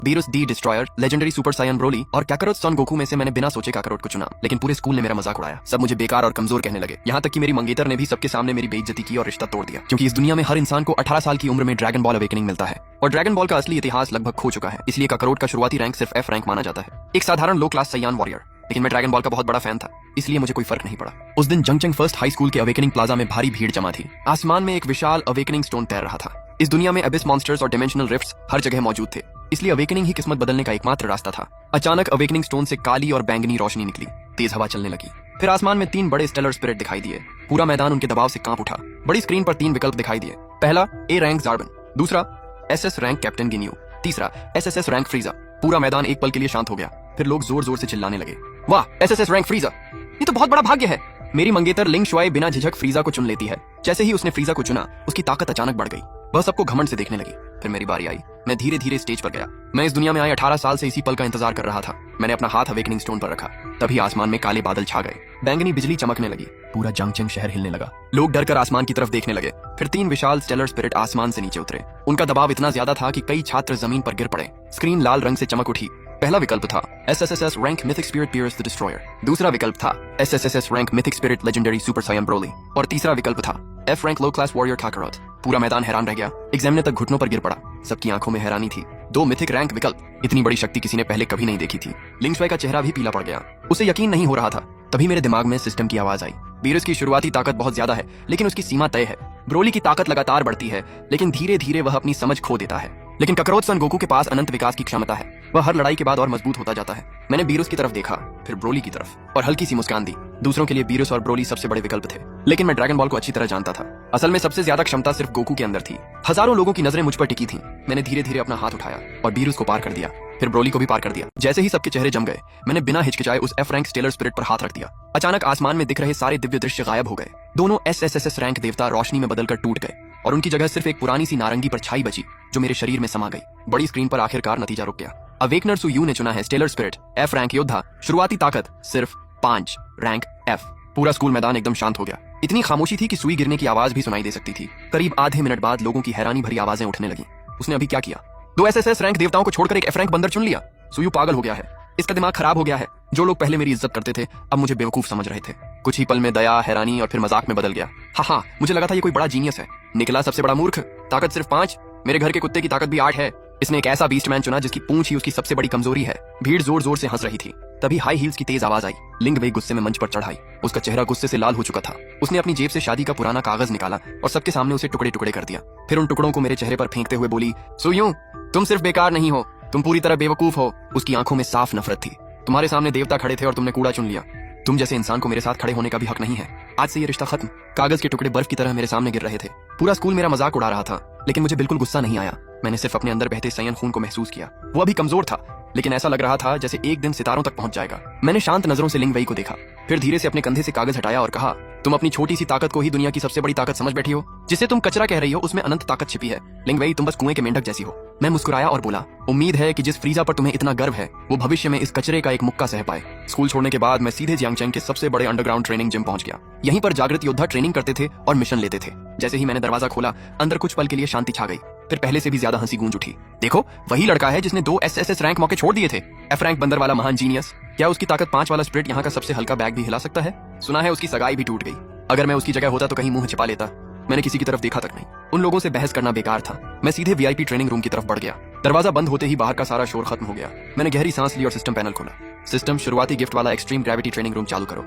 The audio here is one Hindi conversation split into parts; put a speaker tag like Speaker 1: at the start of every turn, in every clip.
Speaker 1: बीरुस the destroyer, legendary super Saiyan Broly और काकारोट सन गोकू में से मैंने बिना सोचे काकारोट को चुना, लेकिन पूरे स्कूल ने मेरा मजाक उड़ाया। सब मुझे बेकार और कमजोर कहने लगे। यहाँ तक कि मेरी मंगेतर ने भी सबके सामने मेरी बेइज्जती की और रिश्ता तोड़ दिया, क्योंकि इस दुनिया में हर इंसान को 18 साल की उम्र में ड्रैगन बॉल अवेकनिंग मिलता है और ड्रैगन बॉल का असली इतिहास लगभग खो चुका है। इसलिए काकारोट का शुरुआती रैंक सिर्फ F रैंक माना जाता है, एक साधारण लो क्लास सयान वॉरियर। लेकिन मैं ड्रैगन बॉल का बहुत बड़ा फैन था, इसलिए मुझे कोई फर्क नहीं पड़ा। उस दिन जंगचंग फर्स्ट हाई स्कूल के अवेकनिंग प्लाजा में भारी भीड़ जमा थी। आसमान में एक विशाल अवेकनिंग स्टोन तैर रहा था। इस दुनिया में अबिस मॉन्स्टर्स और डिमेंशनल रिफ्ट्स हर जगह मौजूद थे, इसलिए अवेकनिंग ही किस्मत बदलने का एकमात्र रास्ता था। अचानक अवेकनिंग स्टोन से काली और बैंगनी रोशनी निकली, तेज हवा चलने लगी। फिर आसमान में 3 बड़े स्टेलर स्पिरिट दिखाई दिए। पूरा मैदान उनके दबाव से कांप उठा। बड़ी स्क्रीन पर 3 विकल्प दिखाई दिए। पहला A रैंक ज़ार्बन, दूसरा SS रैंक कैप्टन गिन्यू, तीसरा SSS रैंक फ्रीजा। पूरा मैदान एक पल के लिए शांत हो गया। फिर लोग जोर जोर से चिल्लाने लगे, वाह SSS रैंक फ्रीजा, ये तो बहुत बड़ा भाग्य है। मेरी मंगेतर लिंग शुआई बिना झिझक फ्रीजा को चुन लेती है। जैसे ही उसने फ्रीजा को चुना, उसकी ताकत अचानक बढ़ गई। वह सबको घमंड से देखने लगी। फिर मेरी बारी आई। मैं धीरे धीरे स्टेज पर गया। मैं इस दुनिया में आए 18 साल से इसी पल का इंतजार कर रहा था। मैंने अपना हाथ अवेकनिंग स्टोन पर रखा, तभी आसमान में काले बादल छा गए। बैंगनी बिजली चमकने लगी। पूरा जंगचंग शहर हिलने लगा। लोग डर कर आसमान की तरफ देखने लगे। फिर 3 विशाल स्टेलर स्पिरिट आसमान से नीचे उतरे। उनका दबाव इतना ज्यादा था कि कई छात्र जमीन पर गिर पड़े। स्क्रीन लाल रंग से चमक उठी। पहला विकल्प था SSS rank mythic spirit Beerus the destroyer, दूसरा विकल्प था SSS rank mythic spirit legendary super Saiyan Broly और तीसरा विकल्प था F rank low class warrior Kakarot. पूरा मैदान हैरान रह गया। एग्जामिनर तक घुटनों पर गिर पड़ा। सबकी आंखों में हैरानी थी। 2 मिथिक रैंक विकल्प, इतनी बड़ी शक्ति किसी ने पहले कभी नहीं देखी थी। लिंग शुआई का चेहरा भी पीला पड़ गया। उसे यकीन नहीं हो रहा था। तभी मेरे दिमाग में सिस्टम की आवाज आई, बीरुस की शुरुआती ताकत बहुत ज्यादा है, लेकिन उसकी सीमा तय है। ब्रोली की ताकत लगातार बढ़ती है, लेकिन धीरे धीरे वह अपनी समझ खो देता है। लेकिन काकारोट सन गोकू के पास अनंत विकास की क्षमता है। वह हर लड़ाई के बाद और मजबूत होता जाता है। मैंने बीरुस की तरफ देखा, फिर ब्रोली की तरफ, और हल्की सी मुस्कान दी। दूसरों के लिए बीरुस और ब्रोली सबसे बड़े विकल्प थे, लेकिन मैं ड्रैगन बॉल को अच्छी तरह जानता था। असल में सबसे ज्यादा क्षमता सिर्फ गोकू के अंदर थी। हजारों लोगों की नजरें मुझ पर टिकी थीं। मैंने धीरे धीरे अपना हाथ उठाया और बीरुस को पार कर दिया, फिर ब्रोली को भी पार कर दिया। जैसे ही सबके चेहरे जम गए, मैंने बिना हिचकिचाए उस F रैंक स्टेलर स्पिरिट पर हाथ रख दिया। अचानक आसमान में दिख रहे सारे दिव्य दृश्य गायब हो गए। दोनों SSS रैंक देवता रोशनी में बदलकर टूट गए और उनकी जगह सिर्फ एक पुरानी सी नारंगी परछाई बची, जो मेरे शरीर में समा गई। बड़ी स्क्रीन पर आखिरकार नतीजा रुक गया। अवेकनर सु यू ने चुना है स्टेलर स्पिरिट F रैंक योद्धा, शुरुआती ताकत सिर्फ 5 रैंक F। पूरा स्कूल मैदान एकदम शांत हो गया। इतनी खामोशी थी कि सुई गिरने की आवाज भी सुनाई दे सकती थी। करीब आधे मिनट बाद लोगों की हैरानी भरी आवाजें उठने लगी। उसने अभी क्या किया? 2 SSS रैंक देवताओं को छोड़कर एक F रैंक बंदर चुन लिया। सुयू पागल हो गया है। इसका दिमाग खराब हो गया है। जो लोग पहले मेरी इज्जत करते थे, अब मुझे बेवकूफ समझ रहे थे। कुछ ही पल में दया, हैरानी और फिर मजाक में बदल गया। हाँ, मुझे लगा था ये कोई बड़ा जीनियस है। निकला सबसे बड़ा मूर्ख। ताकत सिर्फ 5। मेरे घर के कुत्ते की ताकत भी 8 है। इसने एक ऐसा बीस्टमैन चुना जिसकी पूंछ ही उसकी सबसे बड़ी कमजोरी है। भीड़ जोर जोर से हंस रही थी। तभी हाई हील्स की तेज आवाज आई। लिंग वेई गुस्से में मंच पर चढ़ाई। उसका चेहरा गुस्से से लाल हो चुका था। उसने अपनी जेब से शादी का पुराना कागज निकाला और सबके सामने उसे टुकड़े टुकड़े कर दिया। फिर उन टुकड़ों को मेरे चेहरे पर फेंकते हुए बोली, सुयू, तुम सिर्फ बेकार नहीं हो, तुम पूरी तरह बेवकूफ हो। उसकी आंखों में साफ नफरत थी। तुम्हारे सामने देवता खड़े थे और तुमने कूड़ा चुन लिया। तुम जैसे इंसान को मेरे साथ खड़े होने का भी हक नहीं है। आज से ये रिश्ता खत्म। कागज के टुकड़े बर्फ की तरह मेरे सामने गिर रहे थे। पूरा स्कूल मेरा मजाक उड़ा रहा था, लेकिन मुझे बिल्कुल गुस्सा नहीं आया। मैंने सिर्फ अपने अंदर बहते सयन खून को महसूस किया। वो अभी कमजोर था, लेकिन ऐसा लग रहा था जैसे एक दिन सितारों तक पहुंच जाएगा। मैंने शांत नजरों से लिंग वेई को देखा, फिर धीरे से अपने कंधे से कागज हटाया और कहा, तुम अपनी छोटी सी ताकत को ही दुनिया की सबसे बड़ी ताकत समझ बैठी हो। जिसे तुम कचरा कह रही हो, उसमें अनंत ताकत छिपी है। लिंग वेई, तुम बस कुएं के मेंढक जैसी हो। मैं मुस्कुराया और बोला, उम्मीद है कि जिस फ्रीजा पर तुम्हें इतना गर्व है, वो भविष्य में इस कचरे का एक मुक्का सह पाए। स्कूल छोड़ने के बाद मैं सीधे जियांगचैंग के सबसे बड़े अंडरग्राउंड ट्रेनिंग जिम पहुंच गया। यहीं पर जागृत योद्धा ट्रेनिंग करते थे और मिशन लेते थे। जैसे ही मैंने दरवाजा खोला, अंदर कुछ पल के लिए शांति छा गई। फिर पहले से भी ज्यादा हंसी गूंज उठी। देखो, वही लड़का है जिसने 2 SSS रैंक मौके छोड़ दिए थे। F रैंक बंदर वाला महान जीनियस। क्या उसकी ताकत 5 वाला स्पिरिट यहाँ का सबसे हल्का बैग भी हिला सकता है? सुना है उसकी सगाई भी टूट गई। अगर मैं उसकी जगह होता तो कहीं मुंह छिपा लेता। मैंने किसी की तरफ देखा तक नहीं। उन लोगों से बहस करना बेकार था। मैं सीधे VIP ट्रेनिंग रूम की तरफ बढ़ गया। दरवाजा बंद होते ही बाहर का सारा शोर खत्म हो गया। मैंने गहरी सांस ली और सिस्टम पैनल खोला। सिस्टम, शुरुआती गिफ्ट वाला एक्सट्रीम ग्रेविटी ट्रेनिंग रूम चालू करो।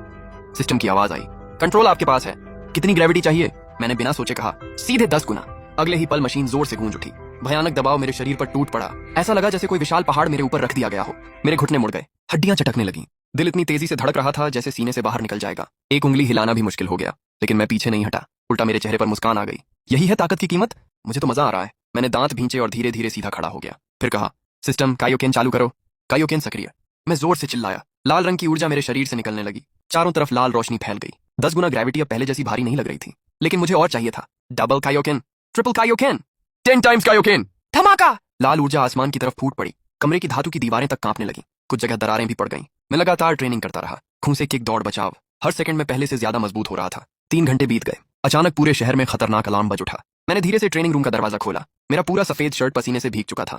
Speaker 1: सिस्टम की आवाज आई, कंट्रोल आपके पास है। कितनी ग्रेविटी चाहिए? मैंने बिना सोचे कहा, सीधे 10 गुना। अगले ही पल मशीन जोर से गूंज उठी। भयानक दबाव मेरे शरीर पर टूट पड़ा। ऐसा लगा जैसे कोई विशाल पहाड़ मेरे ऊपर रख दिया गया हो। मेरे घुटने मुड़ गए, हड्डियां चटकने लगी। दिल इतनी तेजी से धड़क रहा था जैसे सीने से बाहर निकल जाएगा। एक उंगली हिलाना भी मुश्किल हो गया, लेकिन मैं पीछे नहीं हटा। उल्टा मेरे चेहरे पर मुस्कान आ गई। यही है ताकत की कीमत। मुझे तो मजा आ रहा है। मैंने दांत भींचे और धीरे धीरे सीधा खड़ा हो गया। फिर कहा, सिस्टम कायोकेन चालू करो। कायोकेन सक्रिय। मैं जोर से चिल्लाया। लाल रंग की ऊर्जा मेरे शरीर से निकलने लगी। चारों तरफ लाल रोशनी फैल गई। 10 गुना ग्रेविटी अब पहले जैसी भारी नहीं लग रही थी, लेकिन मुझे और चाहिए था। Double Kaioken, triple Kaioken, 10 times Kaioken. धमाका! लाल ऊर्जा आसमान की तरफ फूट पड़ी। कमरे की धातु की दीवारें तक कांपने लगी। कुछ जगह दरारें भी पड़ गईं। मैं लगातार ट्रेनिंग करता रहा। खून से किक, दौड़, बचाव। हर सेकंड में पहले से ज्यादा मजबूत हो रहा था। 3 घंटे बीत गए। अचानक पूरे शहर में खतरनाक अलार्म बज उठा। मैंने धीरे से ट्रेनिंग रूम का दरवाजा खोला। मेरा पूरा सफेद शर्ट पसीने से भीग चुका था।